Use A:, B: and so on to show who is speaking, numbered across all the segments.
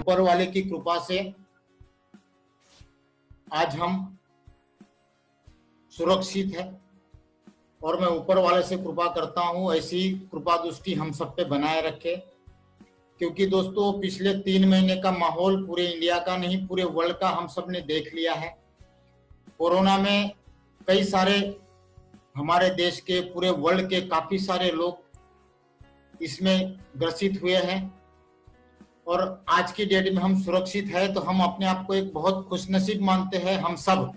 A: ऊपर वाले की कृपा से आज हम सुरक्षित है और मैं ऊपर वाले से कृपा करता हूं ऐसी कृपा दृष्टि हम सब पे बनाए रखे। क्योंकि दोस्तों पिछले 3 महीने का माहौल पूरे इंडिया का नहीं पूरे वर्ल्ड का हम सब ने देख लिया है। कोरोना में कई सारे हमारे देश के पूरे वर्ल्ड के काफी सारे लोग इसमें ग्रसित हुए हैं और आज की डेट में हम सुरक्षित है तो हम अपने आप को एक बहुत खुशनसीब मानते हैं। हम सब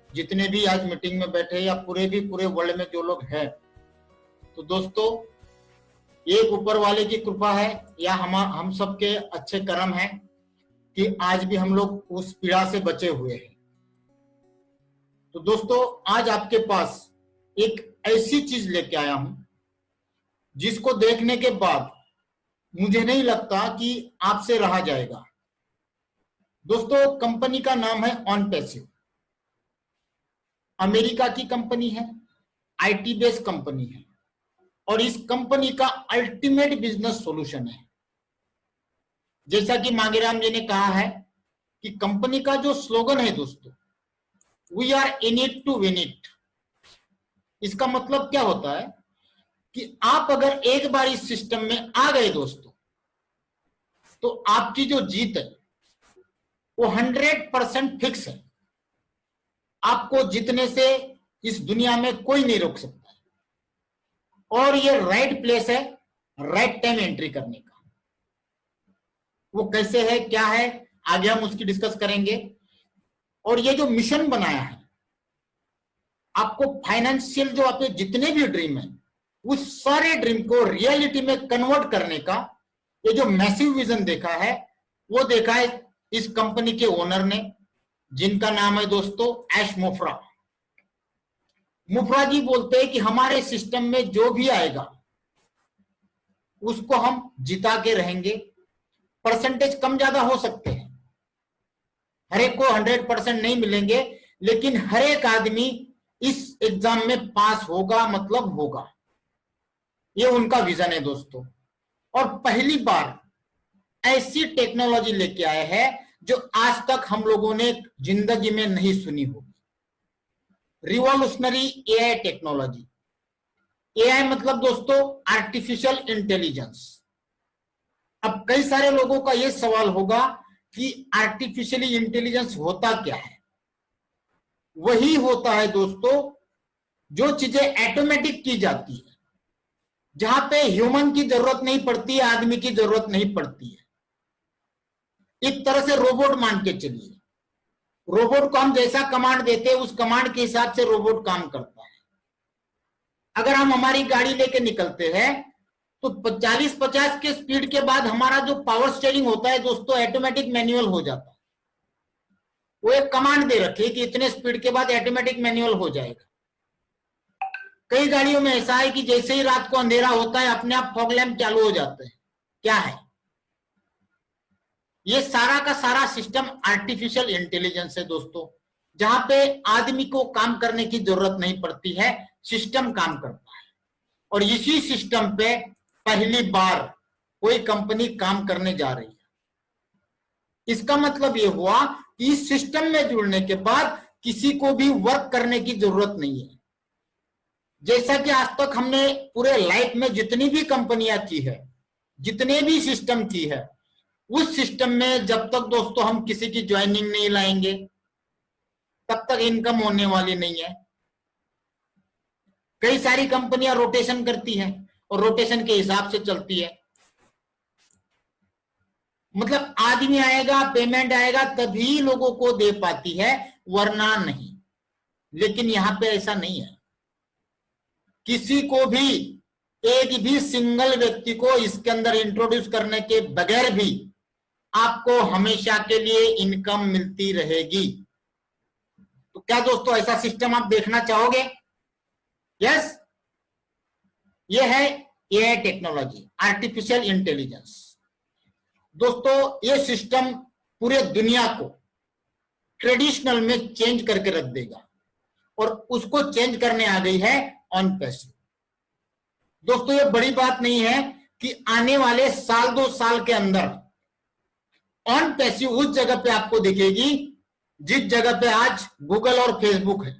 A: जितने भी आज मीटिंग में बैठे या पूरे वर्ल्ड में जो लोग हैं, तो दोस्तों एक ऊपर वाले की कृपा है या हम सबके अच्छे कर्म है कि आज भी हम लोग उस पीड़ा से बचे हुए हैं। तो दोस्तों आज आपके पास एक ऐसी चीज लेके आया हूं जिसको देखने के बाद मुझे नहीं लगता कि आपसे रहा जाएगा। दोस्तों कंपनी का नाम है ऑनपैसिव। अमेरिका की कंपनी है, आईटी बेस्ड कंपनी है और इस कंपनी का अल्टीमेट बिजनेस सॉल्यूशन है। जैसा कि मांगेराम जी ने कहा है कि कंपनी का जो स्लोगन है दोस्तों, we are in it to win it. इसका मतलब क्या होता है कि आप अगर एक बार इस सिस्टम में आ गए दोस्तों, तो आपकी जो जीत है वो 100% फिक्स है। आपको जीतने से इस दुनिया में कोई नहीं रोक सकता और ये राइट प्लेस है राइट टाइम एंट्री करने का। वो कैसे है क्या है आगे हम उसकी डिस्कस करेंगे। और ये जो मिशन बनाया है आपको फाइनेंशियल जो आपके जितने भी ड्रीम है उस सारे ड्रीम को रियलिटी में कन्वर्ट करने का ये जो मैसिव विजन देखा है वो देखा है इस कंपनी के ओनर ने, जिनका नाम है दोस्तों ऐश मोफ्रा। मुफ्रा जी बोलते हैं कि हमारे सिस्टम में जो भी आएगा उसको हम जिता के रहेंगे। परसेंटेज कम ज्यादा हो सकते हैं, हर एक को 100% नहीं मिलेंगे, लेकिन हर एक आदमी इस एग्जाम में पास होगा मतलब होगा। ये उनका विजन है दोस्तों। और पहली बार ऐसी टेक्नोलॉजी लेके आए हैं जो आज तक हम लोगों ने जिंदगी में नहीं सुनी होगी। Revolutionary AI technology. एआई मतलब दोस्तों आर्टिफिशियल इंटेलिजेंस। अब कई सारे लोगों का यह सवाल होगा कि आर्टिफिशियली इंटेलिजेंस होता क्या है। वही होता है दोस्तों जो चीजें ऑटोमेटिक की जाती है, जहां पे ह्यूमन की जरूरत नहीं पड़ती है, आदमी की जरूरत नहीं पड़ती है। एक तरह से रोबोट मान के चलिए। रोबोट को हम जैसा कमांड देते हैं उस कमांड के हिसाब से रोबोट काम करता है। अगर हम हमारी गाड़ी लेके निकलते हैं तो 40-50 के स्पीड के बाद हमारा जो पावर स्टीयरिंग होता है दोस्तों ऑटोमेटिक मैनुअल हो जाता है। वो एक कमांड दे रखी है कि इतने स्पीड के बाद ऑटोमेटिक मैनुअल हो जाएगा। कई गाड़ियों में ऐसा है कि जैसे ही रात को अंधेरा होता है अपने आप फॉग लैंप चालू हो जाते हैं। क्या है ये सारा का सारा सिस्टम आर्टिफिशियल इंटेलिजेंस है दोस्तों, जहां पे आदमी को काम करने की जरूरत नहीं पड़ती है, सिस्टम काम करता है। और इसी सिस्टम पे पहली बार कोई कंपनी काम करने जा रही है। इसका मतलब यह हुआ कि इस सिस्टम में जुड़ने के बाद किसी को भी वर्क करने की जरूरत नहीं है। जैसा कि आज तक हमने पूरे लाइफ में जितनी भी कंपनियां की है, जितने भी सिस्टम की है, उस सिस्टम में जब तक दोस्तों हम किसी की ज्वाइनिंग नहीं लाएंगे तब तक इनकम होने वाली नहीं है। कई सारी कंपनियां रोटेशन करती हैं और रोटेशन के हिसाब से चलती है। मतलब आदमी आएगा, पेमेंट आएगा तभी लोगों को दे पाती है, वरना नहीं। लेकिन यहां पे ऐसा नहीं है। किसी को भी एक भी सिंगल व्यक्ति को इसके अंदर इंट्रोड्यूस करने के बगैर भी आपको हमेशा के लिए इनकम मिलती रहेगी। तो क्या दोस्तों ऐसा सिस्टम आप देखना चाहोगे? यस, ये है एआई टेक्नोलॉजी, आर्टिफिशियल इंटेलिजेंस। दोस्तों ये सिस्टम पूरे दुनिया को ट्रेडिशनल में चेंज करके रख देगा और उसको चेंज करने आ गई है ऑनपैसिव। दोस्तों ये बड़ी बात नहीं है कि आने वाले साल 2 साल के अंदर ऑन पैसिव उस जगह पे आपको दिखेगी जिस जगह पे आज गूगल और फेसबुक है।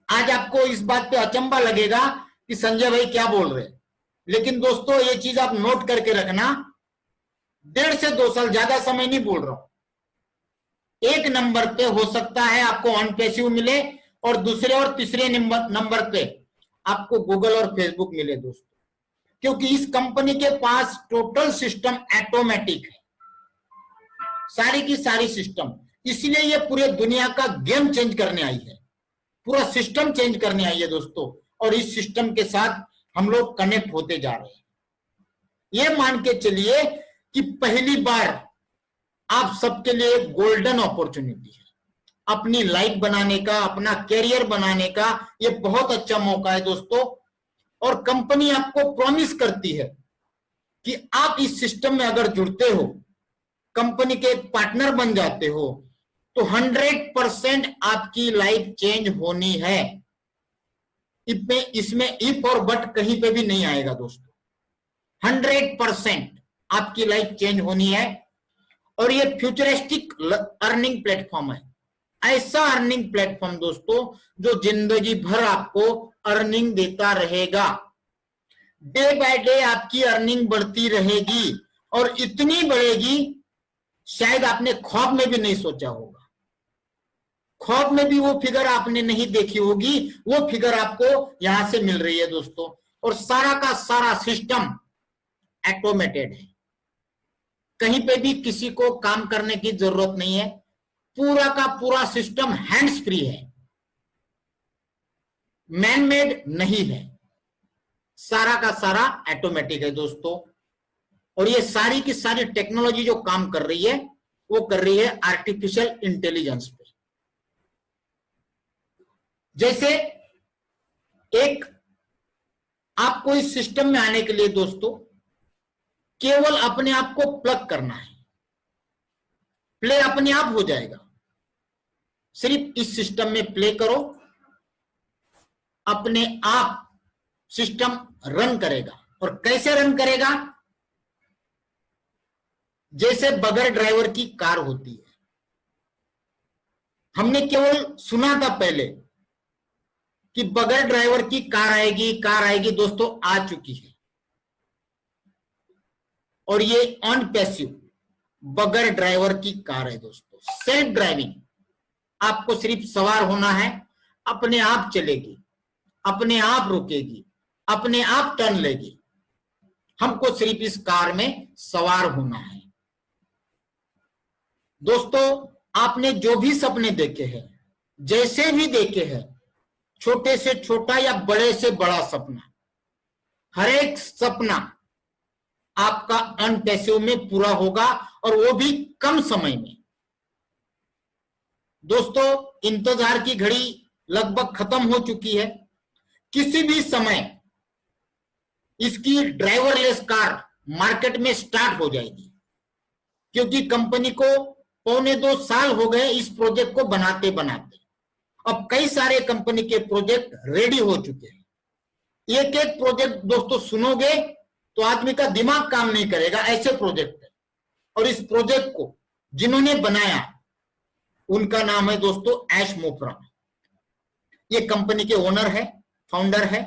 A: आज आपको इस बात पे अचंभा लगेगा कि संजय भाई क्या बोल रहे हैं, लेकिन दोस्तों ये चीज आप नोट करके रखना, 1.5 से 2 साल, ज्यादा समय नहीं बोल रहा हूं, एक नंबर पे हो सकता है आपको ऑन पैसिव मिले और दूसरे और तीसरे नंबर पे आपको गूगल और फेसबुक मिले दोस्तों, क्योंकि इस कंपनी के पास टोटल सिस्टम ऑटोमेटिक है, सारी की सारी सिस्टम। इसलिए ये पूरे दुनिया का गेम चेंज करने आई है, पूरा सिस्टम चेंज करने आई है दोस्तों, और इस सिस्टम के साथ हम लोग कनेक्ट होते जा रहे हैं। ये मान के चलिए कि पहली बार आप सबके लिए गोल्डन अपॉर्चुनिटी है, अपनी लाइफ बनाने का, अपना कैरियर बनाने का ये बहुत अच्छा मौका है दोस्तों। और कंपनी आपको प्रॉमिस करती है कि आप इस सिस्टम में अगर जुड़ते हो, कंपनी के पार्टनर बन जाते हो, तो 100% आपकी लाइफ चेंज होनी है। इसमें इफ और बट कहीं पे भी नहीं आएगा दोस्तों, 100% आपकी लाइफ चेंज होनी है। और ये फ्यूचरिस्टिक अर्निंग प्लेटफॉर्म है, ऐसा अर्निंग प्लेटफॉर्म दोस्तों जो जिंदगी भर आपको अर्निंग देता रहेगा। डे बाय डे आपकी अर्निंग बढ़ती रहेगी और इतनी बढ़ेगी शायद आपने ख्वाब में भी नहीं सोचा होगा, ख्वाब में भी वो फिगर आपने नहीं देखी होगी, वो फिगर आपको यहां से मिल रही है दोस्तों। और सारा का सारा सिस्टम ऑटोमेटेड है, कहीं पे भी किसी को काम करने की जरूरत नहीं है, पूरा का पूरा सिस्टम हैंड्स फ्री है, मैन मेड नहीं है, सारा का सारा ऑटोमेटिक है दोस्तों। और ये सारी की सारी टेक्नोलॉजी जो काम कर रही है वो कर रही है आर्टिफिशियल इंटेलिजेंस पे। जैसे एक आपको इस सिस्टम में आने के लिए दोस्तों केवल अपने आप को प्लग करना है, प्ले अपने आप हो जाएगा। सिर्फ इस सिस्टम में प्ले करो, अपने आप सिस्टम रन करेगा। और कैसे रन करेगा? जैसे बगैर ड्राइवर की कार होती है। हमने केवल सुना था पहले कि बगैर ड्राइवर की कार आएगी दोस्तों, आ चुकी है। और ये ऑन पैसिव बगैर ड्राइवर की कार है दोस्तों, सेल्फ ड्राइविंग। आपको सिर्फ सवार होना है, अपने आप चलेगी, अपने आप रुकेगी, अपने आप टर्न लेगी, हमको सिर्फ इस कार में सवार होना है। दोस्तों आपने जो भी सपने देखे हैं, जैसे भी देखे हैं, छोटे से छोटा या बड़े से बड़ा सपना, हर एक सपना आपका अनपैसिव में पूरा होगा, और वो भी कम समय में। दोस्तों इंतजार की घड़ी लगभग खत्म हो चुकी है, किसी भी समय इसकी ड्राइवरलेस कार मार्केट में स्टार्ट हो जाएगी, क्योंकि कंपनी को 1.25 साल हो गए इस प्रोजेक्ट को बनाते बनाते। अब कई सारे कंपनी के प्रोजेक्ट रेडी हो चुके हैं। एक एक प्रोजेक्ट दोस्तों सुनोगे तो आदमी का दिमाग काम नहीं करेगा, ऐसे प्रोजेक्ट है। और इस प्रोजेक्ट को जिन्होंने बनाया उनका नाम है दोस्तों ऐश मोफरा। ये कंपनी के ओनर है, फाउंडर है,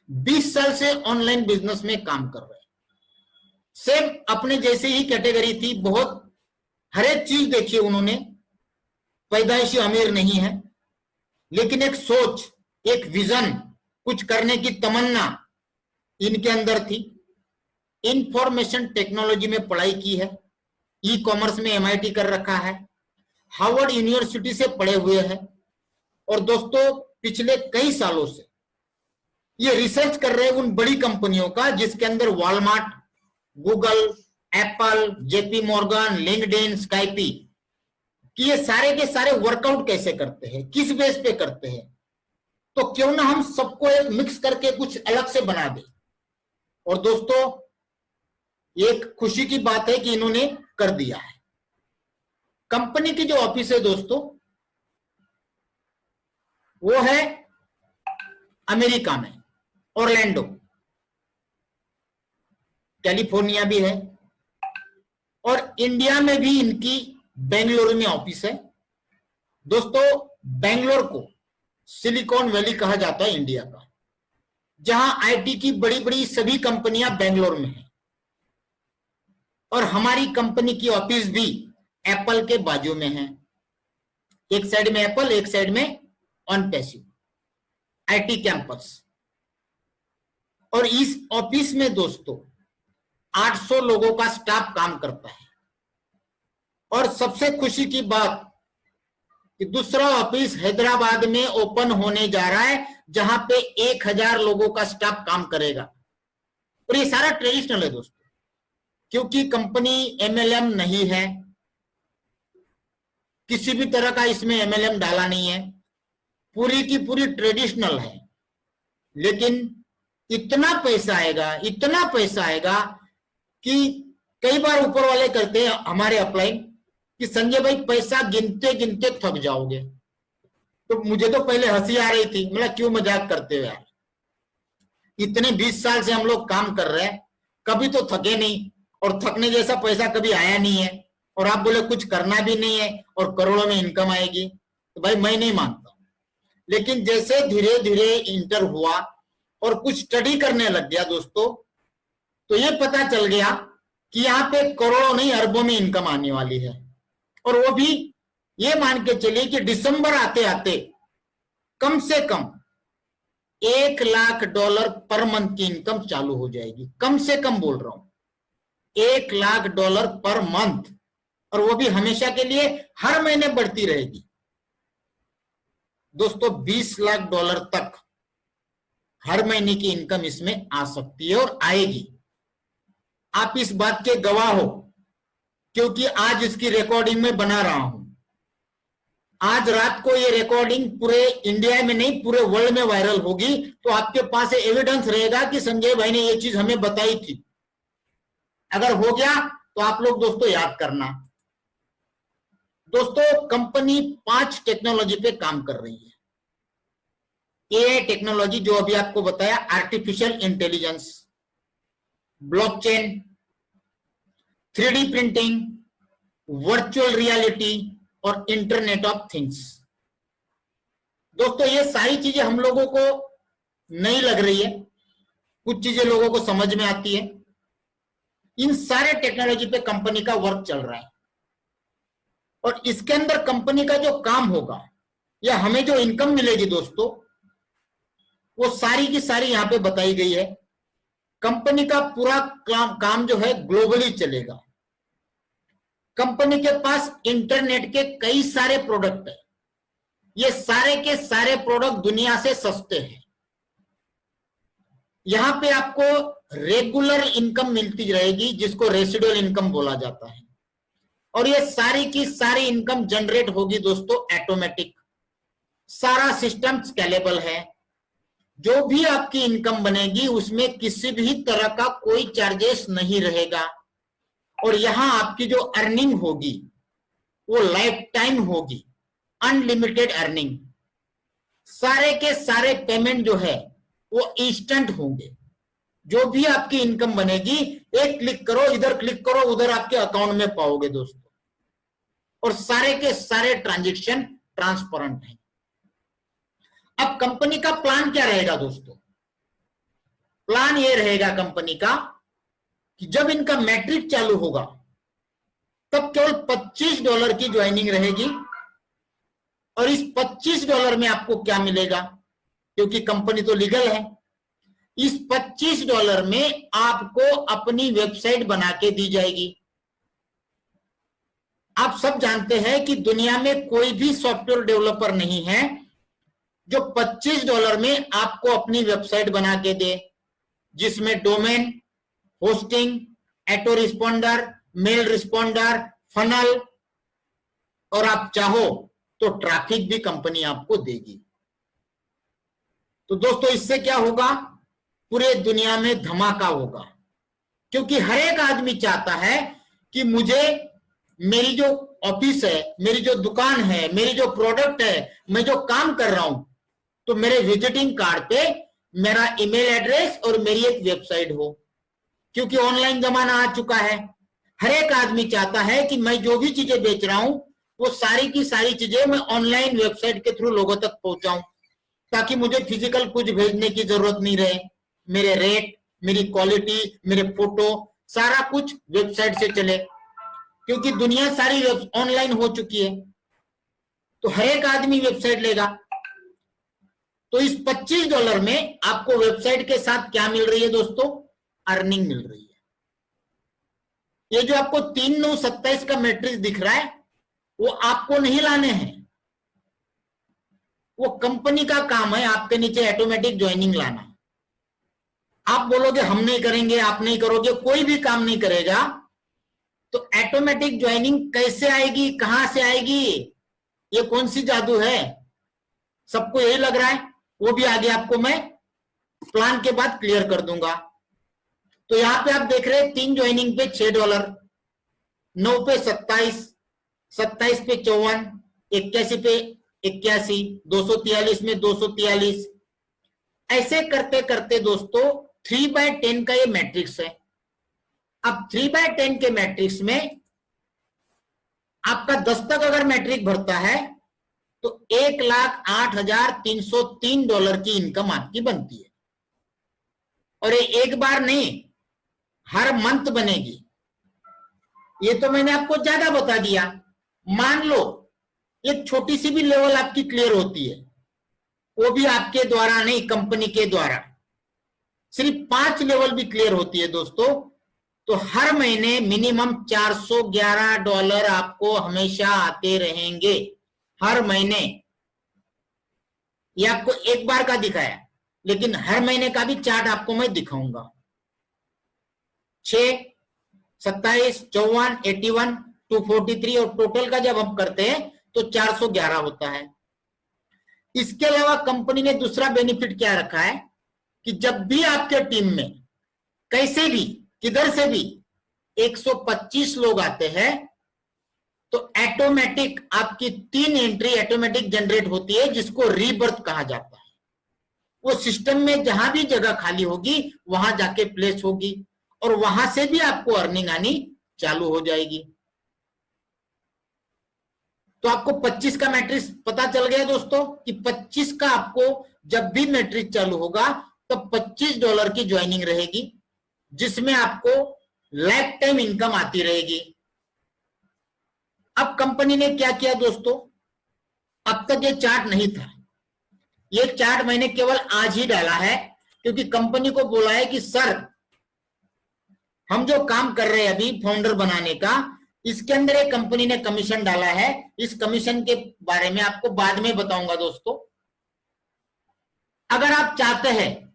A: 20 साल से ऑनलाइन बिजनेस में काम कर रहे हैं। सेम अपने जैसे ही कैटेगरी थी, बहुत हर एक चीज देखी उन्होंने, पैदाइशी अमीर नहीं है, लेकिन एक सोच, एक विजन, कुछ करने की तमन्ना इनके अंदर थी। इंफॉर्मेशन टेक्नोलॉजी में पढ़ाई की है, ई कॉमर्स में MIT कर रखा है, हार्वर्ड यूनिवर्सिटी से पढ़े हुए हैं। और दोस्तों पिछले कई सालों से ये रिसर्च कर रहे हैं उन बड़ी कंपनियों का, जिसके अंदर Walmart, Google, Apple, JP Morgan, LinkedIn, स्काइपी, कि ये सारे के सारे वर्कआउट कैसे करते हैं, किस बेस पे करते हैं। तो क्यों ना हम सबको एक मिक्स करके कुछ अलग से बना दें। और दोस्तों एक खुशी की बात है कि इन्होंने कर दिया है। कंपनी की जो ऑफिस है दोस्तों वो है अमेरिका में, ऑरलैंडो, कैलिफोर्निया भी है, और इंडिया में भी इनकी बेंगलुरु में ऑफिस है। दोस्तों, बेंगलोर को सिलिकॉन वैली कहा जाता है इंडिया का, जहां आईटी की बड़ी बड़ी सभी कंपनियां बेंगलोर में हैं। और हमारी कंपनी की ऑफिस भी एप्पल के बाजू में है। एक साइड में एप्पल, एक साइड में ऑनपैसिव आईटी कैंपस। और इस ऑफिस में दोस्तों 800 लोगों का स्टाफ काम करता है। और सबसे खुशी की बात कि दूसरा ऑफिस हैदराबाद में ओपन होने जा रहा है, जहां पे 1000 लोगों का स्टाफ काम करेगा। और ये सारा ट्रेडिशनल है दोस्तों, क्योंकि कंपनी एमएलएम नहीं है, किसी भी तरह का इसमें एमएलएम डाला नहीं है, पूरी की पूरी ट्रेडिशनल है। लेकिन इतना पैसा आएगा कि कई बार ऊपर वाले करते हैं हमारे अप्लाई कि संजय भाई पैसा गिनते गिनते थक जाओगे। तो मुझे तो पहले हंसी आ रही थी, मतलब क्यों मजाक करते हो यार, इतने 20 साल से हम लोग काम कर रहे हैं, कभी तो थके नहीं, और थकने जैसा पैसा कभी आया नहीं है, और आप बोले कुछ करना भी नहीं है और करोड़ों में इनकम आएगी। तो भाई मैं नहीं मानता। लेकिन जैसे धीरे धीरे इंटर हुआ और कुछ स्टडी करने लग गया दोस्तों, तो ये पता चल गया कि यहाँ पे करोड़ों नहीं अरबों में इनकम आने वाली है। और वो भी ये मान के चलिए कि दिसंबर आते आते कम से कम $1 लाख पर मंथ की इनकम चालू हो जाएगी। कम से कम बोल रहा हूं, $1 लाख पर मंथ, और वो भी हमेशा के लिए, हर महीने बढ़ती रहेगी। दोस्तों $20 लाख तक हर महीने की इनकम इसमें आ सकती है और आएगी। आप इस बात के गवाह हो, क्योंकि आज इसकी रिकॉर्डिंग में बना रहा हूं। आज रात को ये रिकॉर्डिंग पूरे इंडिया में नहीं पूरे वर्ल्ड में वायरल होगी, तो आपके पास एविडेंस रहेगा कि संजय भाई ने ये चीज हमें बताई थी। अगर हो गया तो आप लोग दोस्तों याद करना। दोस्तों, कंपनी 5 टेक्नोलॉजी पे काम कर रही है। एआई टेक्नोलॉजी, जो अभी आपको बताया, artificial intelligence, blockchain, 3D printing, virtual reality और इंटरनेट ऑफ थिंग्स। दोस्तों, ये सारी चीजें हम लोगों को नहीं लग रही है, कुछ चीजें लोगों को समझ में आती है। इन सारे टेक्नोलॉजी पे कंपनी का वर्क चल रहा है, और इसके अंदर कंपनी का जो काम होगा या हमें जो इनकम मिलेगी दोस्तों, वो सारी की सारी यहां पे बताई गई है। कंपनी का पूरा काम जो है ग्लोबली चलेगा। कंपनी के पास इंटरनेट के कई सारे प्रोडक्ट है। ये सारे के सारे प्रोडक्ट दुनिया से सस्ते हैं। यहां पे आपको रेगुलर इनकम मिलती रहेगी, जिसको रेसिडुअल इनकम बोला जाता है। और ये सारी की सारी इनकम जनरेट होगी दोस्तों ऑटोमेटिक। सारा सिस्टम स्केलेबल है। जो भी आपकी इनकम बनेगी उसमें किसी भी तरह का कोई चार्जेस नहीं रहेगा। और यहां आपकी जो अर्निंग होगी वो लाइफ टाइम होगी, अनलिमिटेड अर्निंग। सारे के सारे पेमेंट जो है वो इंस्टेंट होंगे। जो भी आपकी इनकम बनेगी, एक क्लिक करो, इधर क्लिक करो, उधर आपके अकाउंट में पाओगे दोस्तों। और सारे के सारे ट्रांजैक्शन ट्रांसपेरेंट है। अब कंपनी का प्लान क्या रहेगा दोस्तों? प्लान ये रहेगा कंपनी का कि जब इनका मैट्रिक चालू होगा तब केवल $25 की ज्वाइनिंग रहेगी। और इस $25 में आपको क्या मिलेगा? क्योंकि कंपनी तो लीगल है, इस $25 में आपको अपनी वेबसाइट बना के दी जाएगी। आप सब जानते हैं कि दुनिया में कोई भी सॉफ्टवेयर डेवलपर नहीं है जो $25 में आपको अपनी वेबसाइट बना के दे, जिसमें domain, hosting, auto responder, mail responder, funnel, और आप चाहो तो ट्रैफिक भी कंपनी आपको देगी। तो दोस्तों, इससे क्या होगा? पूरे दुनिया में धमाका होगा, क्योंकि हर एक आदमी चाहता है कि मुझे मेरी जो ऑफिस है, मेरी जो दुकान है, मेरी जो प्रोडक्ट है, मैं जो काम कर रहा हूं, तो मेरे विजिटिंग कार्ड पे मेरा ईमेल एड्रेस और मेरी एक वेबसाइट हो। क्योंकि ऑनलाइन जमाना आ चुका है, हर एक आदमी चाहता है कि मैं जो भी चीजें बेच रहा हूं वो सारी की सारी चीजें मैं ऑनलाइन वेबसाइट के थ्रू लोगों तक पहुंचाऊं, ताकि मुझे फिजिकल कुछ भेजने की जरूरत नहीं रहे। मेरे रेट, मेरी क्वालिटी, मेरे फोटो, सारा कुछ वेबसाइट से चले, क्योंकि दुनिया सारी ऑनलाइन हो चुकी है। तो हर एक आदमी वेबसाइट लेगा। तो इस $25 में आपको वेबसाइट के साथ क्या मिल रही है दोस्तों? अर्निंग मिल रही है। ये जो आपको 3,927 का मैट्रिक्स दिख रहा है वो आपको नहीं लाने हैं, वो कंपनी का काम है आपके नीचे ऑटोमेटिक ज्वाइनिंग लाना। आप बोलोगे हम नहीं करेंगे, आप नहीं करोगे, कोई भी काम नहीं करेगा, तो ऑटोमेटिक ज्वाइनिंग कैसे आएगी, कहां से आएगी? ये कौन सी जादू है? सबको यही लग रहा है, वो भी आगे आपको मैं प्लान के बाद क्लियर कर दूंगा। तो यहां पे आप देख रहे हैं 3 ज्वाइनिंग पे $6, 9 पे 27, 27 पे 54, 81 पे 81, 243 में 243। ऐसे करते करते दोस्तों 3/10 का ये मैट्रिक्स है। अब 3/10 के मैट्रिक्स में आपका 10 तक अगर मैट्रिक भरता है तो $1,08,303 की इनकम आपकी बनती है। और ये एक बार नहीं, हर मंथ बनेगी। ये तो मैंने आपको ज्यादा बता दिया। मान लो एक छोटी सी भी लेवल आपकी क्लियर होती है, वो भी आपके द्वारा नहीं, कंपनी के द्वारा, सिर्फ 5 लेवल भी क्लियर होती है दोस्तों, तो हर महीने मिनिमम $411 आपको हमेशा आते रहेंगे, हर महीने। ये आपको एक बार का दिखाया, लेकिन हर महीने का भी चार्ट आपको मैं दिखाऊंगा। 6, 27, 54, 81, 243 और टोटल का जब हम करते हैं तो 411 होता है। इसके अलावा कंपनी ने दूसरा बेनिफिट क्या रखा है कि जब भी आपके टीम में कैसे भी किधर से भी 125 लोग आते हैं तो ऑटोमेटिक आपकी 3 एंट्री ऑटोमेटिक जनरेट होती है, जिसको रीबर्थ कहा जाता है। वो सिस्टम में जहां भी जगह खाली होगी वहां जाके प्लेस होगी और वहां से भी आपको अर्निंग आनी चालू हो जाएगी। तो आपको 25 का मैट्रिक्स पता चल गया दोस्तों कि 25 का आपको जब भी मैट्रिक्स चालू होगा तब $25 की ज्वाइनिंग रहेगी, जिसमें आपको लाइफ टाइम इनकम आती रहेगी। अब कंपनी ने क्या किया दोस्तों, अब तक ये चार्ट नहीं था, ये चार्ट मैंने केवल आज ही डाला है, क्योंकि कंपनी को बोला है कि सर हम जो काम कर रहे हैं अभी फाउंडर बनाने का, इसके अंदर एक कंपनी ने कमीशन डाला है, इस कमीशन के बारे में आपको बाद में बताऊंगा दोस्तों। अगर आप चाहते हैं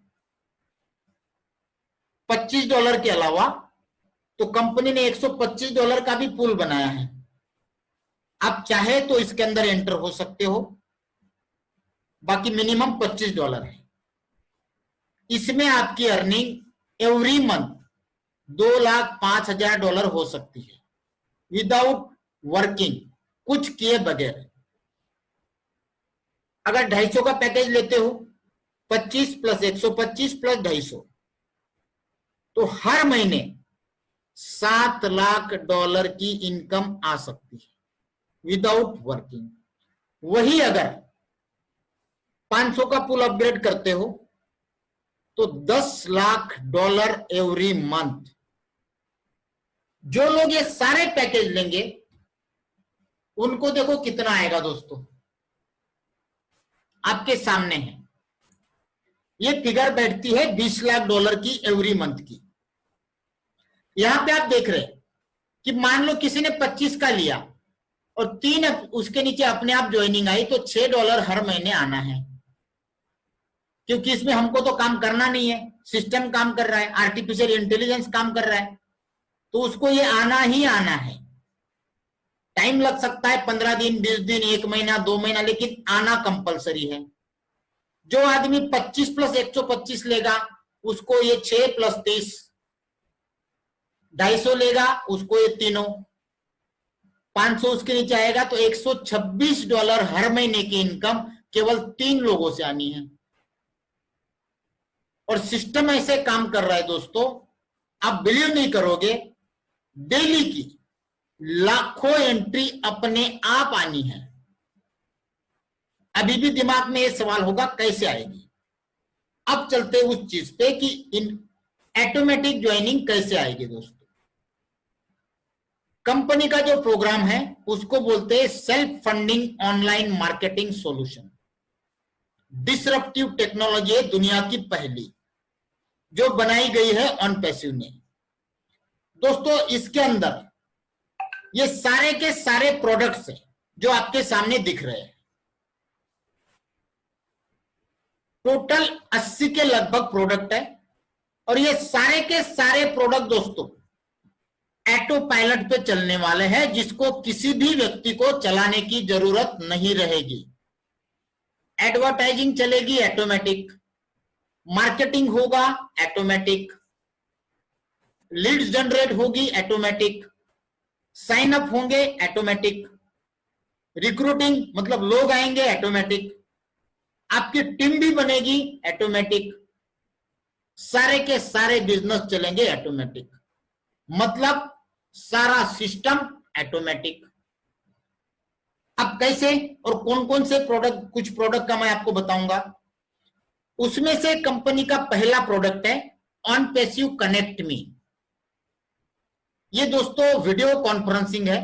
A: $25 के अलावा, तो कंपनी ने $125 का भी पूल बनाया है। आप चाहे तो इसके अंदर एंटर हो सकते हो, बाकी मिनिमम $25 है। इसमें आपकी अर्निंग एवरी मंथ $2,05,000 हो सकती है विदाउट वर्किंग, कुछ किए बगैर। अगर 250 का पैकेज लेते हो, 25 प्लस 125 प्लस 250, तो हर महीने $7 लाख की इनकम आ सकती है विदाउट वर्किंग। वही अगर 500 का पुल अपग्रेड करते हो तो $10 लाख एवरी मंथ। जो लोग ये सारे पैकेज लेंगे उनको देखो कितना आएगा दोस्तों, आपके सामने है। ये फिगर बैठती है $20 लाख की एवरी मंथ की। यहां पे आप देख रहे हैं कि मान लो किसी ने 25 का लिया और 3 उसके नीचे अपने आप ज्वाइनिंग आई, तो $6 हर महीने आना है, क्योंकि इसमें हमको तो काम करना नहीं है, सिस्टम काम कर रहा है, आर्टिफिशियल इंटेलिजेंस काम कर रहा है, तो उसको ये आना ही आना है। टाइम लग सकता है 15 दिन, 20 दिन, 1 महीना, 2 महीना, लेकिन आना कंपलसरी है। जो आदमी 25 प्लस 125 लेगा उसको ये 6 प्लस 30, 250 लेगा उसको ये तीनों, 500 उसके नीचे आएगा तो $126 हर महीने की इनकम केवल 3 लोगों से आनी है। और सिस्टम ऐसे काम कर रहा है दोस्तों, आप बिलीव नहीं करोगे, डेली की लाखों एंट्री अपने आप आनी है। अभी भी दिमाग में ये सवाल होगा कैसे आएगी। अब चलते उस चीज पे कि इन ऑटोमेटिक ज्वाइनिंग कैसे आएगी। दोस्तों, कंपनी का जो प्रोग्राम है उसको बोलते हैं self funding online marketing solution. Disruptive technology है, दुनिया की पहली जो बनाई गई है ऑनपैसिव ने। दोस्तों, इसके अंदर ये सारे के सारे प्रोडक्ट्स हैं जो आपके सामने दिख रहे हैं। टोटल 80 के लगभग प्रोडक्ट है और ये सारे के सारे प्रोडक्ट दोस्तों ऑटो पायलट पे चलने वाले हैं, जिसको किसी भी व्यक्ति को चलाने की जरूरत नहीं रहेगी। एडवर्टाइजिंग चलेगी ऑटोमेटिक, मार्केटिंग होगा ऑटोमेटिक, लीड्स जनरेट होगी ऑटोमेटिक, साइन अप होंगे ऑटोमेटिक, रिक्रूटिंग मतलब लोग आएंगे ऑटोमेटिक, आपकी टीम भी बनेगी ऑटोमेटिक, सारे के सारे बिजनेस चलेंगे ऑटोमेटिक। मतलब सारा सिस्टम ऑटोमेटिक। अब कैसे और कौन कौन से प्रोडक्ट, कुछ प्रोडक्ट का मैं आपको बताऊंगा। उसमें से कंपनी का पहला प्रोडक्ट है ऑनपैसिव कनेक्ट मी। ये दोस्तों वीडियो कॉन्फ्रेंसिंग है,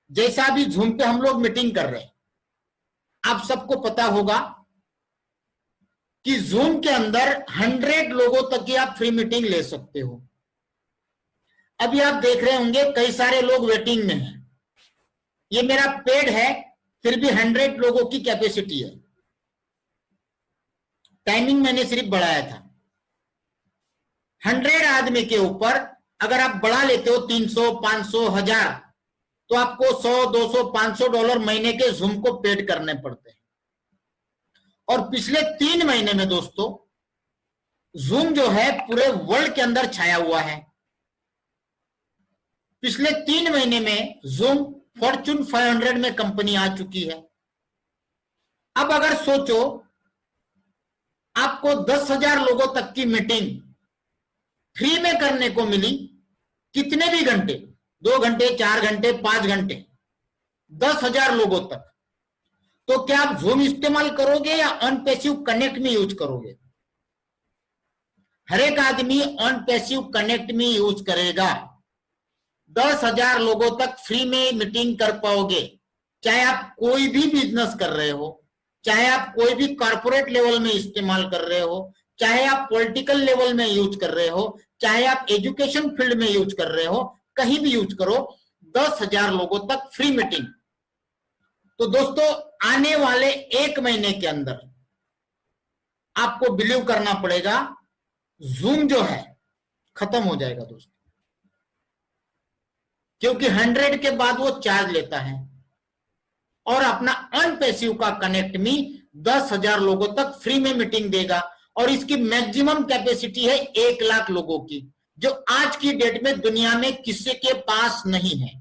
A: जैसा अभी जूम पे हम लोग मीटिंग कर रहे हैं। आप सबको पता होगा कि जूम के अंदर 100 लोगों तक की आप फ्री मीटिंग ले सकते हो। अभी आप देख रहे होंगे कई सारे लोग वेटिंग में हैं। ये मेरा पेड है, फिर भी 100 लोगों की कैपेसिटी है। टाइमिंग मैंने सिर्फ बढ़ाया था। 100 आदमी के ऊपर अगर आप बढ़ा लेते हो 300, 500, 1000, तो आपको 100, 200, $500 महीने के जूम को पेड करने पड़ते हैं। और पिछले 3 महीने में दोस्तों जूम जो है पूरे वर्ल्ड के अंदर छाया हुआ है। पिछले 3 महीने में जूम फॉर्च्यून 500 में कंपनी आ चुकी है। अब अगर सोचो आपको 10,000 लोगों तक की मीटिंग फ्री में करने को मिली, कितने भी घंटे, 2 घंटे, 4 घंटे, 5 घंटे, 10,000 लोगों तक, तो क्या आप जूम इस्तेमाल करोगे या ऑनपैसिव कनेक्ट में यूज करोगे? हर एक आदमी ऑनपैसिव कनेक्ट में यूज करेगा। 10,000 लोगों तक फ्री में मीटिंग कर पाओगे। चाहे आप कोई भी बिजनेस कर रहे हो, चाहे आप कोई भी कॉर्पोरेट लेवल में इस्तेमाल कर रहे हो, चाहे आप पॉलिटिकल लेवल में यूज कर रहे हो, चाहे आप एजुकेशन फील्ड में यूज कर रहे हो, कहीं भी यूज करो, 10,000 लोगों तक फ्री मीटिंग। तो दोस्तों आने वाले 1 महीने के अंदर आपको बिलीव करना पड़ेगा, जूम जो है खत्म हो जाएगा दोस्तों, क्योंकि 100 के बाद वो चार्ज लेता है। और अपना अनपैसिव का कनेक्ट मी 10,000 लोगों तक फ्री में मीटिंग देगा और इसकी मैक्सिमम कैपेसिटी है 1 लाख लोगों की, जो आज की डेट में दुनिया में किसी के पास नहीं है।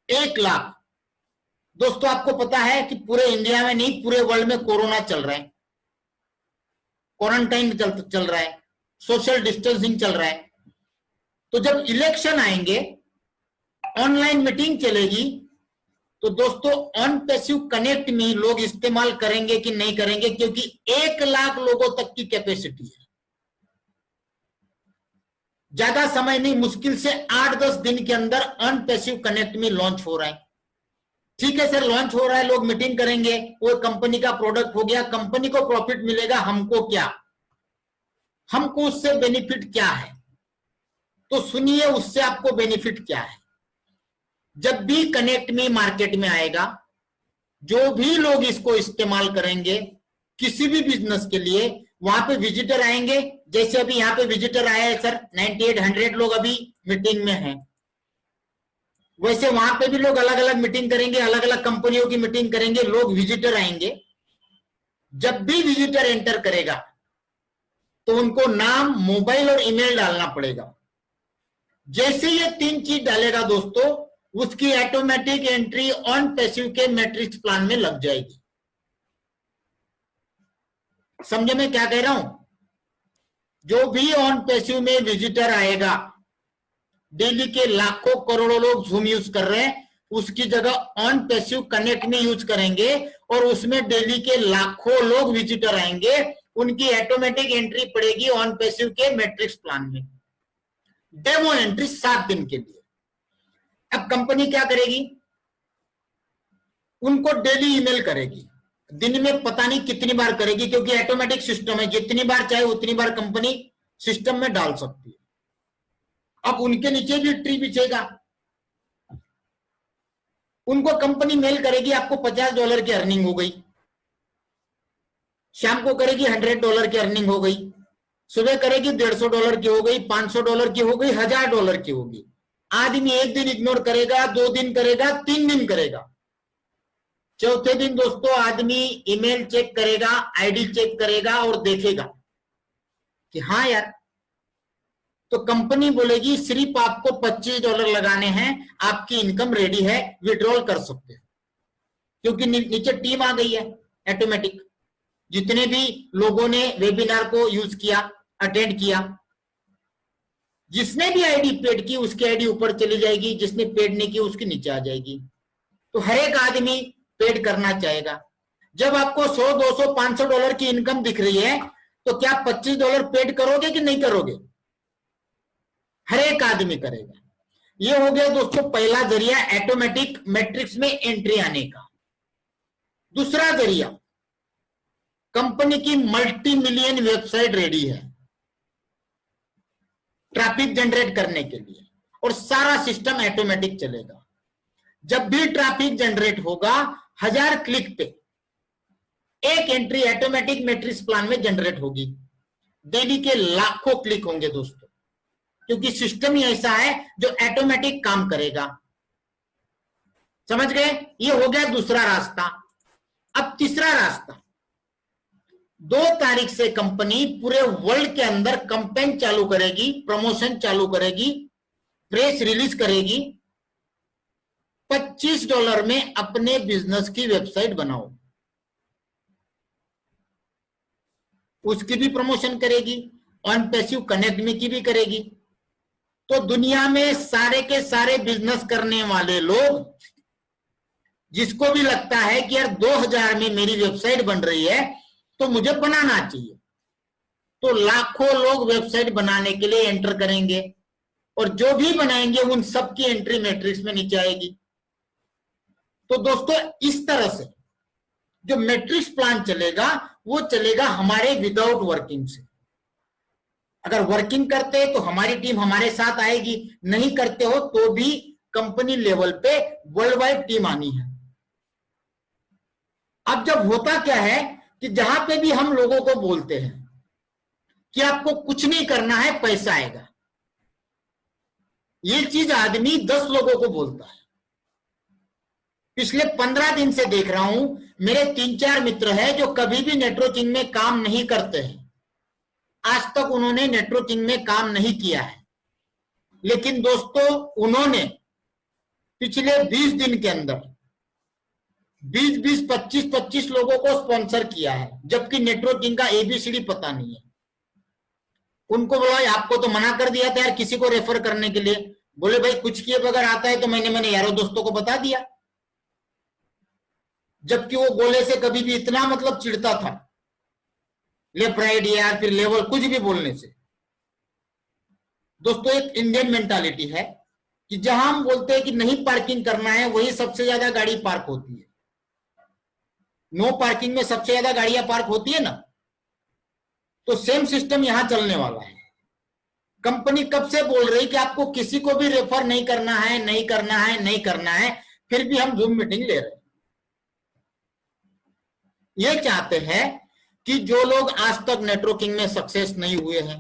A: 1 लाख। दोस्तों आपको पता है कि पूरे इंडिया में नहीं, पूरे वर्ल्ड में कोरोना चल रहा है, क्वारंटाइन चल रहा है, सोशल डिस्टेंसिंग चल रहा है। तो जब इलेक्शन आएंगे, ऑनलाइन मीटिंग चलेगी, तो दोस्तों ऑनपैसिव कनेक्ट में लोग इस्तेमाल करेंगे कि नहीं करेंगे, क्योंकि 1 लाख लोगों तक की कैपेसिटी है। ज्यादा समय नहीं, मुश्किल से 8-10 दिन के अंदर अनपैसिव कनेक्ट में लॉन्च हो रहा है। ठीक है सर, लॉन्च हो रहा है, लोग मीटिंग करेंगे, वो कंपनी का प्रोडक्ट हो गया, कंपनी को प्रॉफिट मिलेगा, हमको क्या, हमको उससे बेनिफिट क्या है? तो सुनिए उससे आपको बेनिफिट क्या है। जब भी कनेक्ट मी मार्केट में आएगा, जो भी लोग इसको इस्तेमाल करेंगे किसी भी बिजनेस के लिए, वहां पे विजिटर आएंगे। जैसे अभी यहाँ पे विजिटर आए हैं सर, 98-100 लोग अभी मीटिंग में हैं, वैसे वहां पे भी लोग अलग अलग मीटिंग करेंगे, अलग अलग कंपनियों की मीटिंग करेंगे, लोग विजिटर आएंगे। जब भी विजिटर एंटर करेगा तो उनको नाम, मोबाइल और ईमेल डालना पड़ेगा। जैसे ये 3 चीज डालेगा दोस्तों, उसकी ऑटोमेटिक एंट्री ऑनपैसिव के मैट्रिक्स प्लान में लग जाएगी। समझे मैं क्या कह रहा हूं? जो भी ऑनपैसिव में विजिटर आएगा, डेली के लाखों करोड़ों लोग जूम यूज कर रहे हैं, उसकी जगह ऑन पैसिव कनेक्ट में यूज करेंगे और उसमें डेली के लाखों लोग विजिटर आएंगे, उनकी ऑटोमेटिक एंट्री पड़ेगी ऑन पैसिव के मैट्रिक्स प्लान में, डेमो एंट्री 7 दिन के लिए। अब कंपनी क्या करेगी, उनको डेली ईमेल करेगी, दिन में पता नहीं कितनी बार करेगी, क्योंकि ऑटोमेटिक सिस्टम है, जितनी बार चाहे उतनी बार कंपनी सिस्टम में डाल सकती है। अब उनके नीचे भी ट्री बिछेगा, उनको कंपनी मेल करेगी आपको $50 की अर्निंग हो गई, शाम को करेगी $100 की अर्निंग हो गई, सुबह करेगी $150 की हो गई, $500 की हो गई, $1000 की होगी। आदमी एक दिन इग्नोर करेगा, 2 दिन करेगा, 3 दिन करेगा, चौथे दिन दोस्तों आदमी ईमेल चेक करेगा, आईडी चेक करेगा और देखेगा कि हाँ यार, तो कंपनी बोलेगी सिर्फ आपको $25 लगाने हैं, आपकी इनकम रेडी है, विड्रॉल कर सकते हैं, क्योंकि नीचे टीम आ गई है ऑटोमेटिक। जितने भी लोगों ने वेबिनार को यूज किया, अटेंड किया, जिसने भी आईडी पेड की उसकी आईडी ऊपर चली जाएगी, जिसने पेड नहीं की उसकी नीचे आ जाएगी। तो हर एक आदमी पेड करना चाहेगा। जब आपको $100, $200, $500 की इनकम दिख रही है, तो क्या $25 पेड करोगे कि नहीं करोगे? हर एक आदमी करेगा। ये हो गया दोस्तों पहला जरिया ऑटोमेटिक मैट्रिक्स में एंट्री आने का। दूसरा जरिया, कंपनी की मल्टी मिलियन वेबसाइट रेडी है ट्रैफिक जनरेट करने के लिए, और सारा सिस्टम ऑटोमेटिक चलेगा। जब भी ट्रैफिक जनरेट होगा, 1000 क्लिक पे एक एंट्री ऑटोमेटिक मैट्रिक्स प्लान में जनरेट होगी। डेली के लाखों क्लिक होंगे दोस्तों, क्योंकि सिस्टम ही ऐसा है जो ऑटोमेटिक काम करेगा। समझ गए? ये हो गया दूसरा रास्ता। अब तीसरा रास्ता, 2 तारीख से कंपनी पूरे वर्ल्ड के अंदर कैंपेन चालू करेगी, प्रमोशन चालू करेगी, प्रेस रिलीज करेगी। $25 में अपने बिजनेस की वेबसाइट बनाओ, उसकी भी प्रमोशन करेगी, ऑन पैसिव कनेक्ट में की भी करेगी। तो दुनिया में सारे के सारे बिजनेस करने वाले लोग, जिसको भी लगता है कि यार 2000 में मेरी वेबसाइट बन रही है तो मुझे बनाना चाहिए, तो लाखों लोग वेबसाइट बनाने के लिए एंटर करेंगे, और जो भी बनाएंगे उन सबकी एंट्री मैट्रिक्स में नीचे आएगी। तो दोस्तों इस तरह से जो मैट्रिक्स प्लान चलेगा वो चलेगा हमारे विदाउट वर्किंग से। अगर वर्किंग करते हैं तो हमारी टीम हमारे साथ आएगी, नहीं करते हो तो भी कंपनी लेवल पे वर्ल्ड वाइड टीम आनी है। अब जब होता क्या है कि जहां पे भी हम लोगों को बोलते हैं कि आपको कुछ नहीं करना है, पैसा आएगा, ये चीज आदमी 10 लोगों को बोलता है। पिछले 15 दिन से देख रहा हूं, मेरे 3-4 मित्र हैं जो कभी भी नेटवर्किंग में काम नहीं करते हैं, आज तक उन्होंने नेटवर्किंग में काम नहीं किया है, लेकिन दोस्तों उन्होंने पिछले 20 दिन के अंदर 20-20, 25-25 लोगों को स्पॉन्सर किया है, जबकि नेटवर्किंग का एबीसीडी पता नहीं है। उनको बोला आपको तो मना कर दिया था यार किसी को रेफर करने के लिए, बोले भाई कुछ किए बगैर आता है तो मैंने यारों दोस्तों को बता दिया, जबकि वो गोले से कभी भी इतना मतलब चिढ़ता था, लेफ्ट राइट यार फिर लेवल कुछ भी बोलने से। दोस्तों एक इंडियन मेंटालिटी है कि जहां हम बोलते हैं कि नहीं पार्किंग करना है, वही सबसे ज्यादा गाड़ी पार्क होती है। नो पार्किंग में सबसे ज्यादा गाड़ियां पार्क होती है ना, तो सेम सिस्टम यहां चलने वाला है। कंपनी कब से बोल रही कि आपको किसी को भी रेफर नहीं करना है, नहीं करना है, नहीं करना है, फिर भी हम जूम मीटिंग ले रहे हैं। ये चाहते हैं कि जो लोग आज तक नेटवर्किंग में सक्सेस नहीं हुए हैं,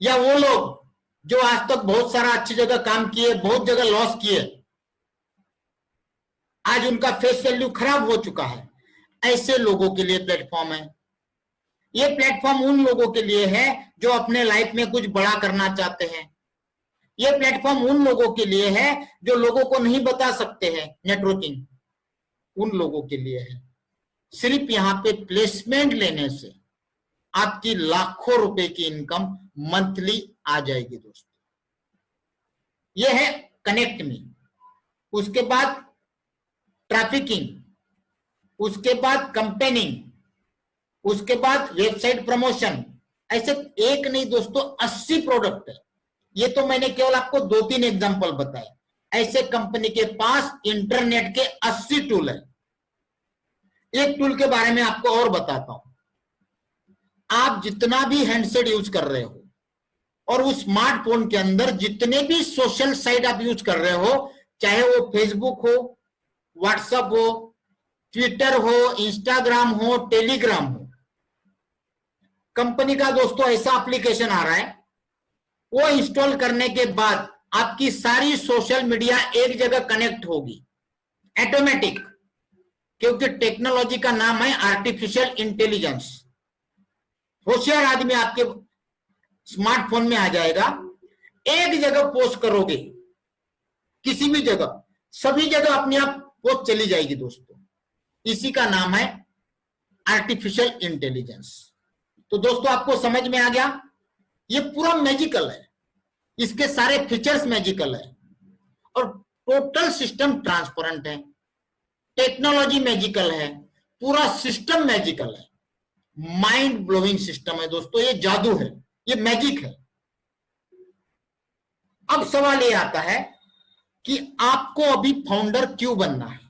A: या वो लोग जो आज तक बहुत सारा अच्छी जगह काम किए, बहुत जगह लॉस किए, आज उनका फेस वैल्यू खराब हो चुका है, ऐसे लोगों के लिए प्लेटफॉर्म है। ये प्लेटफॉर्म उन लोगों के लिए है जो अपने लाइफ में कुछ बड़ा करना चाहते हैं। ये प्लेटफॉर्म उन लोगों के लिए है जो लोगों को नहीं बता सकते हैं नेटवर्किंग, उन लोगों के लिए है। सिर्फ यहां पे प्लेसमेंट लेने से आपकी लाखों रुपए की इनकम मंथली आ जाएगी दोस्तों। ये है कनेक्ट मी, उसके बाद ट्रैफिकिंग, उसके बाद कंपेनिंग, उसके बाद वेबसाइट प्रमोशन। ऐसे एक नहीं दोस्तों, 80 प्रोडक्ट है। ये तो मैंने केवल आपको 2-3 एग्जांपल बताए। ऐसे कंपनी के पास इंटरनेट के 80 टूल है। एक टूल के बारे में आपको और बताता हूं। आप जितना भी हैंडसेट यूज कर रहे हो और उस स्मार्टफोन के अंदर जितने भी सोशल साइट आप यूज कर रहे हो, चाहे वो फेसबुक हो, व्हाट्सएप हो, ट्विटर हो, इंस्टाग्राम हो, टेलीग्राम हो, कंपनी का दोस्तों ऐसा एप्लीकेशन आ रहा है, वो इंस्टॉल करने के बाद आपकी सारी सोशल मीडिया एक जगह कनेक्ट होगी ऑटोमेटिक, क्योंकि टेक्नोलॉजी का नाम है आर्टिफिशियल इंटेलिजेंस। होशियार आदमी आपके स्मार्टफोन में आ जाएगा, एक जगह पोस्ट करोगे, किसी भी जगह, सभी जगह अपने आप पोस्ट चली जाएगी दोस्तों। इसी का नाम है आर्टिफिशियल इंटेलिजेंस। तो दोस्तों आपको समझ में आ गया, ये पूरा मैजिकल है, इसके सारे फीचर्स मैजिकल है और टोटल सिस्टम ट्रांसपेरेंट है, टेक्नोलॉजी मैजिकल है, पूरा सिस्टम मैजिकल है, माइंड ब्लोइंग सिस्टम है दोस्तों। ये जादू है, ये मैजिक है। अब सवाल ये आता है कि आपको अभी फाउंडर क्यों बनना है?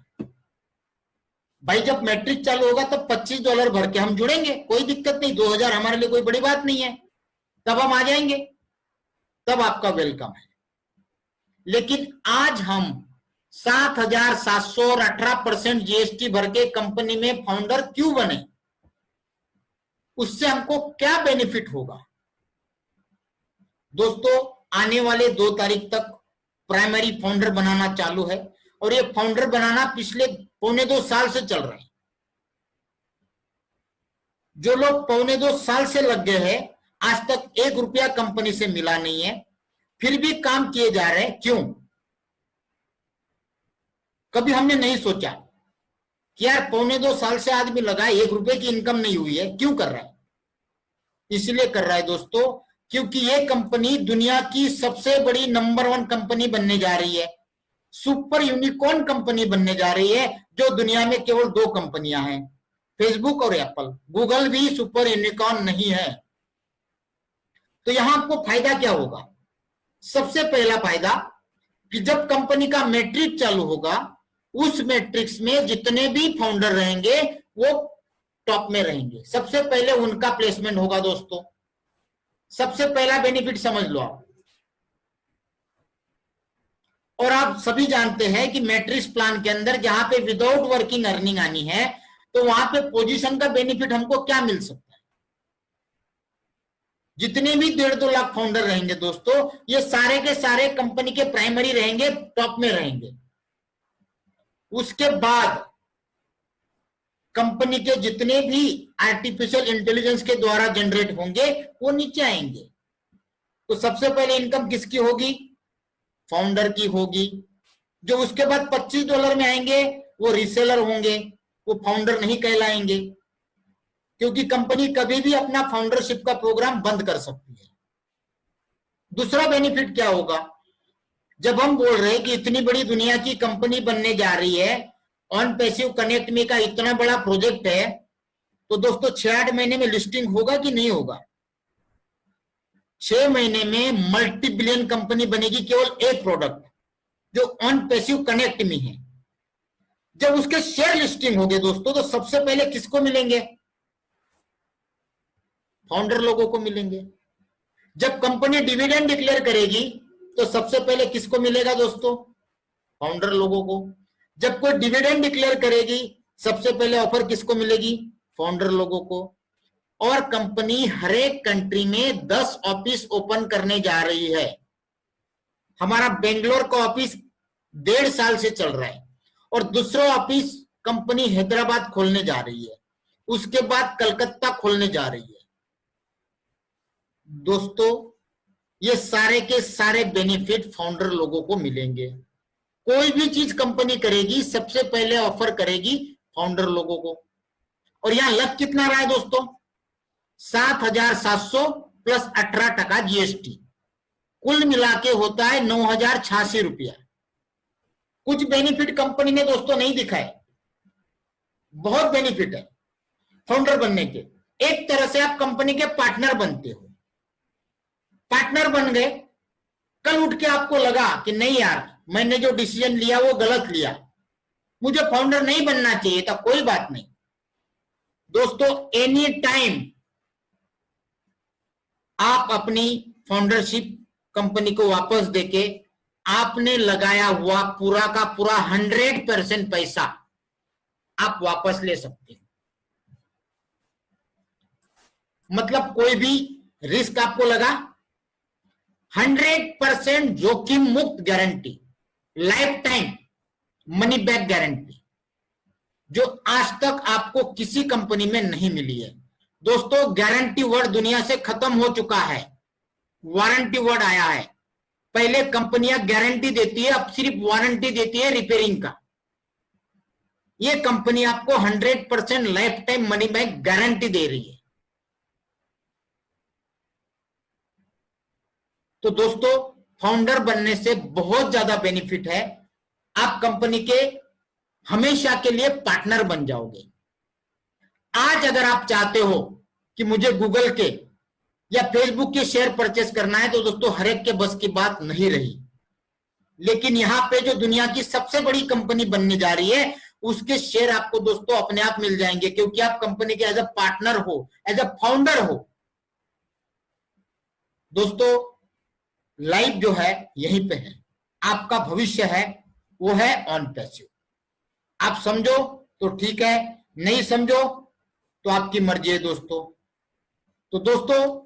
A: भाई जब मैट्रिक चालू होगा तब $25 भर के हम जुड़ेंगे, कोई दिक्कत नहीं, 2000 हमारे लिए कोई बड़ी बात नहीं है, तब हम आ जाएंगे, तब आपका वेलकम है। लेकिन आज हम 7,700 और 18% जीएसटी भर के कंपनी में फाउंडर क्यों बने? उससे हमको क्या बेनिफिट होगा? दोस्तों आने वाले 2 तारीख तक प्राइमरी फाउंडर बनाना चालू है और ये फाउंडर बनाना पिछले 1.25 साल से चल रहा है। जो लोग 1.25 साल से लग गए हैं, आज तक ₹1 कंपनी से मिला नहीं है, फिर भी काम किए जा रहे हैं। क्यों? कभी हमने नहीं सोचा कि यार 1.25 साल से आदमी लगा है, ₹1 की इनकम नहीं हुई है, क्यों कर रहा है? इसलिए कर रहा है दोस्तों क्योंकि ये कंपनी दुनिया की सबसे बड़ी नंबर 1 कंपनी बनने जा रही है, सुपर यूनिकॉर्न कंपनी बनने जा रही है, जो दुनिया में केवल 2 कंपनियां हैं, फेसबुक और एप्पल। गूगल भी सुपर यूनिकॉर्न नहीं है। तो यहां आपको फायदा क्या होगा? सबसे पहला फायदा कि जब कंपनी का मैट्रिक चालू होगा, उस मैट्रिक्स में जितने भी फाउंडर रहेंगे वो टॉप में रहेंगे, सबसे पहले उनका प्लेसमेंट होगा दोस्तों। सबसे पहला बेनिफिट समझ लो आप। और आप सभी जानते हैं कि मैट्रिक्स प्लान के अंदर जहां पे विदाउट वर्किंग अर्निंग आनी है, तो वहां पे पोजीशन का बेनिफिट हमको क्या मिल सकता है? जितने भी 1.5-2 लाख फाउंडर रहेंगे दोस्तों, ये सारे के सारे कंपनी के प्राइमरी रहेंगे, टॉप में रहेंगे। उसके बाद कंपनी के जितने भी आर्टिफिशियल इंटेलिजेंस के द्वारा जनरेट होंगे वो नीचे आएंगे। तो सबसे पहले इनकम किसकी होगी? फाउंडर की होगी। जो उसके बाद $25 में आएंगे वो रीसेलर होंगे, वो फाउंडर नहीं कहलाएंगे, क्योंकि कंपनी कभी भी अपना फाउंडरशिप का प्रोग्राम बंद कर सकती है। दूसरा बेनिफिट क्या होगा? जब हम बोल रहे हैं कि इतनी बड़ी दुनिया की कंपनी बनने जा रही है, ऑन पैसिव कनेक्ट मी का इतना बड़ा प्रोजेक्ट है, तो दोस्तों 6-8 महीने में लिस्टिंग होगा कि नहीं होगा? 6 महीने में मल्टी बिलियन कंपनी बनेगी, केवल एक प्रोडक्ट जो ऑन पैसिव कनेक्ट मी है। जब उसके शेयर लिस्टिंग होंगे दोस्तों, तो सबसे पहले किसको मिलेंगे? फाउंडर लोगों को मिलेंगे। जब कंपनी डिविडेंड डिक्लेयर करेगी तो सबसे पहले किसको मिलेगा दोस्तों? फाउंडर लोगों को। जब कोई डिविडेंड डिक्लेयर करेगी, सबसे पहले ऑफर किसको मिलेगी? फाउंडर लोगों को। और कंपनी हर एक कंट्री में 10 ऑफिस ओपन करने जा रही है। हमारा बेंगलोर का ऑफिस 1.5 साल से चल रहा है और दूसरा ऑफिस कंपनी हैदराबाद खोलने जा रही है, उसके बाद कलकत्ता खोलने जा रही है। दोस्तों ये सारे के सारे बेनिफिट फाउंडर लोगों को मिलेंगे। कोई भी चीज कंपनी करेगी, सबसे पहले ऑफर करेगी फाउंडर लोगों को। और यहां लग कितना रहा है दोस्तों? 7,700 प्लस 18% जीएसटी। कुल मिला के होता है 9,086 रुपया। कुछ बेनिफिट कंपनी ने दोस्तों नहीं दिखाए, बहुत बेनिफिट है फाउंडर बनने के। एक तरह से आप कंपनी के पार्टनर बनते हो। पार्टनर बन गए, कल उठ के आपको लगा कि नहीं यार, मैंने जो डिसीजन लिया वो गलत लिया, मुझे फाउंडर नहीं बनना चाहिए था, कोई बात नहीं दोस्तों, एनी टाइम आप अपनी फाउंडरशिप कंपनी को वापस देके आपने लगाया हुआ पूरा का पूरा 100% पैसा आप वापस ले सकते हो। मतलब कोई भी रिस्क आपको लगा, 100% जोखिम मुक्त guarantee, life time money back guarantee, जो आज तक आपको किसी कंपनी में नहीं मिली है दोस्तों। गारंटी वर्ड दुनिया से खत्म हो चुका है, वारंटी वर्ड आया है। पहले कंपनियां गारंटी देती है, अब सिर्फ वारंटी देती है रिपेयरिंग का। ये कंपनी आपको 100% life time money back guarantee दे रही है। तो दोस्तों, फाउंडर बनने से बहुत ज्यादा बेनिफिट है। आप कंपनी के हमेशा के लिए पार्टनर बन जाओगे। आज अगर आप चाहते हो कि मुझे गूगल के या फेसबुक के शेयर परचेस करना है, तो दोस्तों हर एक के बस की बात नहीं रही। लेकिन यहां पे जो दुनिया की सबसे बड़ी कंपनी बनने जा रही है, उसके शेयर आपको दोस्तों अपने आप मिल जाएंगे, क्योंकि आप कंपनी के एज अ पार्टनर हो, एज अ फाउंडर हो। दोस्तों, लाइफ जो है यहीं पे है, आपका भविष्य है वो है ऑन पैसिव। आप समझो तो ठीक है, नहीं समझो तो आपकी मर्जी है दोस्तों। तो दोस्तों,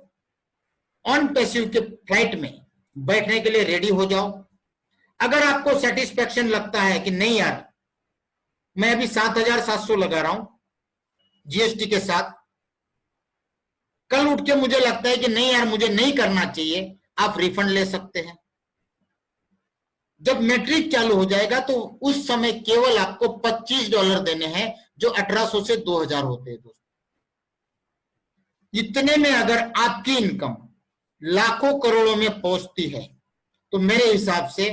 A: ऑन पैसिव के फ्लाइट में बैठने के लिए रेडी हो जाओ। अगर आपको सेटिस्फेक्शन लगता है कि नहीं यार, मैं अभी 7,700 लगा रहा हूं जीएसटी के साथ, कल उठ के मुझे लगता है कि नहीं यार मुझे नहीं करना चाहिए, आप रिफंड ले सकते हैं। जब मैट्रिक चालू हो जाएगा तो उस समय केवल आपको $25 देने हैं, जो 1,800 से 2,000 होते हैं दोस्तों। इतने में अगर आपकी इनकम लाखों करोड़ों में पहुंचती है, तो मेरे हिसाब से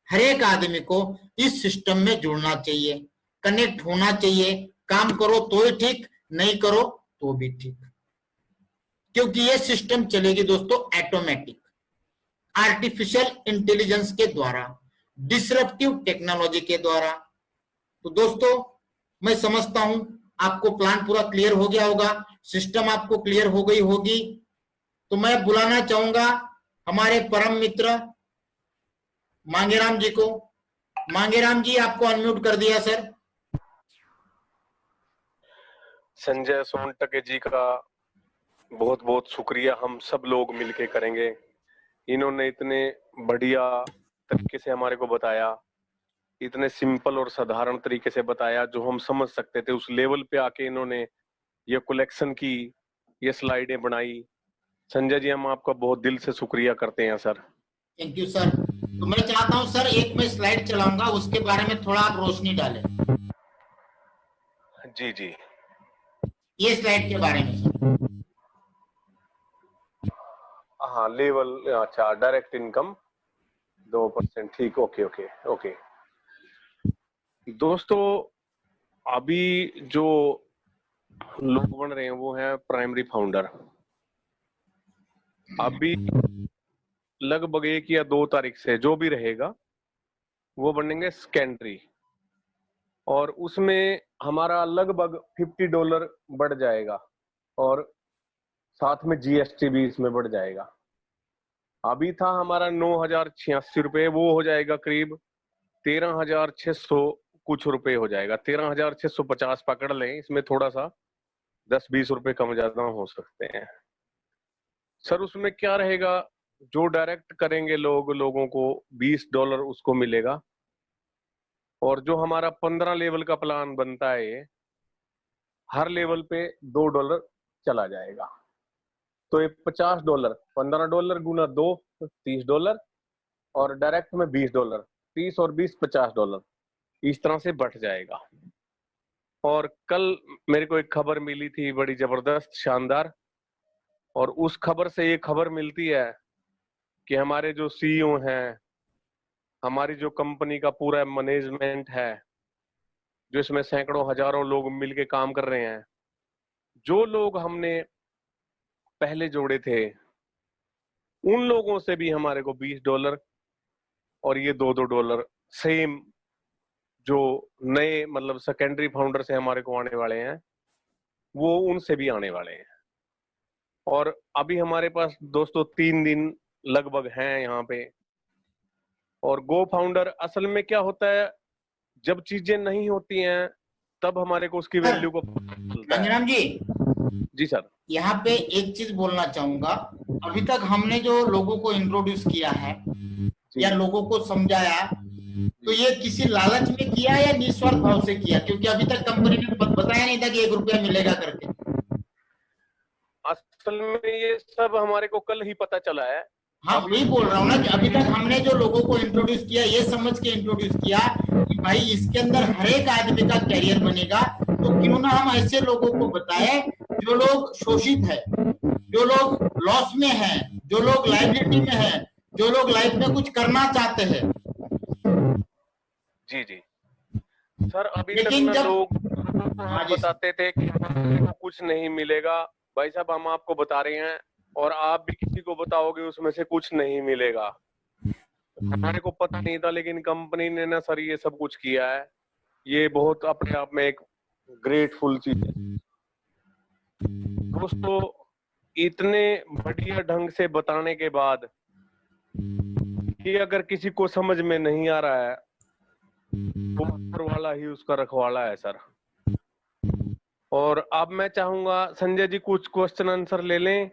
A: हर एक आदमी को इस सिस्टम में जुड़ना चाहिए, कनेक्ट होना चाहिए। काम करो तो ही ठीक, नहीं करो तो भी ठीक, क्योंकि ये सिस्टम चलेगी दोस्तों ऑटोमेटिक, आर्टिफिशियल इंटेलिजेंस के द्वारा, डिसरप्टिव टेक्नोलॉजी के द्वारा। तो दोस्तों, मैं समझता हूं आपको प्लान पूरा क्लियर हो गया होगा, सिस्टम आपको क्लियर हो गई होगी। तो मैं बुलाना चाहूंगा हमारे परम मित्र मांगेराम जी को। मांगेराम जी, आपको अनम्यूट कर दिया सर।
B: संजय सोनटके जी का बहुत बहुत शुक्रिया, हम सब लोग मिलके करेंगे। इन्होंने इतने बढ़िया तरीके से हमारे को बताया, इतने सिंपल और साधारण तरीके से बताया जो हम समझ सकते थे, उस लेवल पे आके इन्होंने ये कलेक्शन की, ये स्लाइडें बनाई। संजय जी, हम आपका बहुत दिल से शुक्रिया करते हैं सर।
A: Thank you sir. तो मैं चाहता हूं सर, एक मैं स्लाइड चलाऊंगा, उसके बारे में थोड़ा आप रोशनी डालें।
B: जी जी,
A: ये स्लाइड के बारे में सर।
B: हाँ, लेवल, अच्छा, डायरेक्ट इनकम 2%, ठीक, ओके ओके ओके। दोस्तों, अभी जो लोग बन रहे हैं वो है प्राइमरी फाउंडर। अभी लगभग 1 या 2 तारीख से जो भी रहेगा वो बनेंगे सेकेंडरी, और उसमें हमारा लगभग $50 बढ़ जाएगा, और साथ में जीएसटी भी इसमें बढ़ जाएगा। अभी था हमारा 9,086 रुपए, वो हो जाएगा करीब 13,600 कुछ रुपए हो जाएगा, 13,650 पकड़ लें। इसमें थोड़ा सा 10-20 रुपए कम ज्यादा हो सकते हैं सर। उसमें क्या रहेगा, जो डायरेक्ट करेंगे लोगों को $20 उसको मिलेगा, और जो हमारा 15 लेवल का प्लान बनता है, हर लेवल पे $2 चला जाएगा। तो ये $50, $15 गुना 2, $30, और डायरेक्ट में $20, 30 और 20, $50, इस तरह से बढ़ जाएगा। और कल मेरे को एक खबर मिली थी बड़ी जबरदस्त, शानदार, और उस खबर से ये खबर मिलती है कि हमारे जो सीईओ हैं, हमारी जो कंपनी का पूरा मैनेजमेंट है, जो इसमें सैकड़ों हजारों लोग मिलके काम कर रहे हैं, जो लोग हमने पहले जोड़े थे, उन लोगों से भी हमारे को $20 और ये $2 सेम जो नए मतलब सेकेंडरी फाउंडर से हमारे को आने वाले हैं, वो उनसे भी आने वाले हैं। और अभी हमारे पास दोस्तों 3 दिन लगभग हैं यहाँ पे। और गो फाउंडर असल में क्या होता है, जब चीजें नहीं होती हैं तब हमारे को उसकी वैल्यू को पता चलता है।
A: गंगराम जी,
B: जी सर।
A: यहाँ पे एक चीज बोलना चाहूंगा। अभी तक हमने जो लोगों को इंट्रोड्यूस किया है या लोगों को समझाया, तो ये किसी लालच में किया या निस्वार्थ भाव से किया? क्योंकि अभी तक कंपनी ने बताया नहीं था कि 1 रुपया मिलेगा करके।
B: असल में ये सब हमारे को कल ही पता चला है।
A: हाँ, वही बोल रहा हूँ ना कि अभी तक हमने जो लोगों को इंट्रोड्यूस किया, ये समझ के इंट्रोड्यूस किया कि भाई इसके अंदर हर एक आदमी का कैरियर बनेगा। तो क्यों ना हम ऐसे लोगों को बताएं जो लोग शोषित है, जो लोग लॉस में हैं, जो लोग लाइबिलिटी में हैं, जो लोग लाइफ में कुछ करना चाहते हैं।
B: जी जी सर, अभी तक
A: लेकिन
B: ना
A: जब
B: लोग बताते थे कि कुछ नहीं मिलेगा। भाई साहब, हम आपको बता रहे हैं और आप भी किसी को बताओगे उसमें से कुछ नहीं मिलेगा। हमारे को पता नहीं था, लेकिन कंपनी ने ना सर ये सब कुछ किया है। ये बहुत अपने आप में एक ग्रेटफुल चीज है दोस्तों। इतने बढ़िया ढंग से बताने के बाद कि अगर किसी को समझ में नहीं आ रहा है तो ऊपर वाला ही उसका रखवाला है सर। और अब मैं चाहूंगा संजय जी कुछ क्वेश्चन आंसर ले लें।